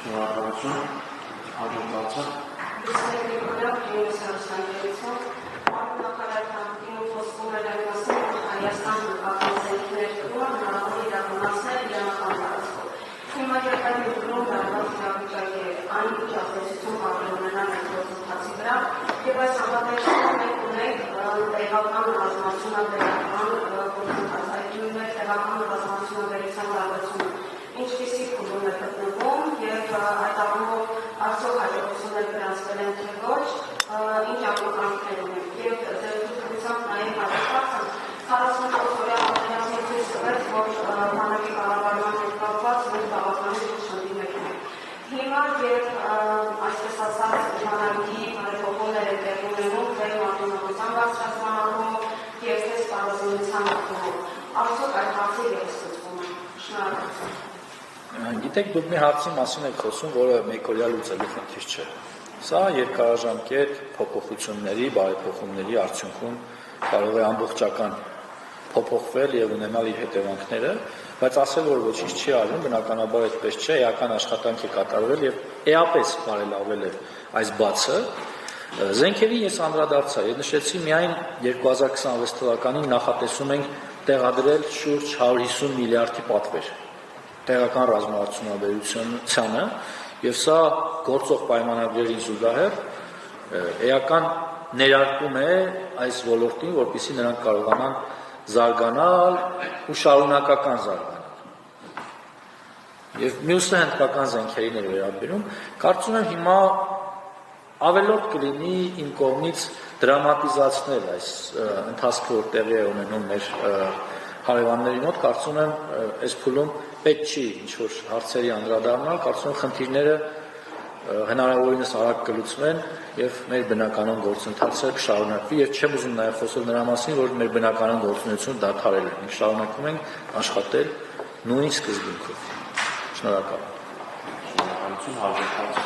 Շնորհակալություն, հաջորդածը։ Ինչպիսի փուլում է գտնվում և այդ առումով արդյոք հաջողություններ գրանցվել են թե ոչ, ինչ ակնկալիքներ ունենք և ձեր թույլտվությամբ նաև հաջորդածը 44-օրյա պատերազմի ցույց տվեց, որ բանակի կառավարման հետ կապված մենք բավականին ուշ հանդիպենք ենք։ Հիմա երբ այսպես ասած բանակի բարեփոխումներ են տեղի ունենում դեր մարտունակության բարձրացման առումով և թե սպառազինության առումով, արդյոք այդ հարցը ևս ստուգվում է։ Շնորհակալություն։ Գիտեք, դուք մի հարցի մասին եք խոսում, որը մեկօրյա լուծելու խնդիր չէ։ Սա երկարաժամկետ փոփոխությունների, բարեփոխումների արդյունքում կարող է ամբողջական փոփոխվել եւ ունենալ իր հետևանքները, բայց ասել, որ ոչինչ չի արվում, բնականաբար այդպես չէ, էական աշխատանք է կատարվել եւ էապես բարելավել է այս բացը։ Զենքերի ես անդրադարձա եւ նշեցի միայն 2026 թվականին նախատեսում ենք տեղադրել շուրջ 150 միլիարդի պատվեր տեղական ռազմարդյունաբերությանը եւ սա գործող պայմանագրերին զուգահեռ էական ներարկում է այս ոլորտին, որպեսզի նրանք կարողանան զարգանալ ու շարունակական զարգանալ։ Եվ մյուսը հնդկական զենքերին է վերաբերում, կարծում եմ հիմա ավելորդ կլինի իմ կողմից դրամատիզացնել այս ընթացքը, որ տեղի է ունենում մեր հարևանների մոտ, կարծում եմ այս փուլում պետք չի ինչ-որ հարցերի անդրադառնալ, կարծում եմ խնդիրները հնարավորինս արագ կլուծվեն եւ մեր բնականon գործընթացը կշարունակվի եւ չեմ ուզում նաեւ խոսել նրա մասին, որ մեր բնականon գործունեությունը դադարել է։ Մենք շարունակում ենք աշխատել նույն սկզբունքով։ Շնորհակալ եմ։ Շնորհակալություն, հաջորդածը։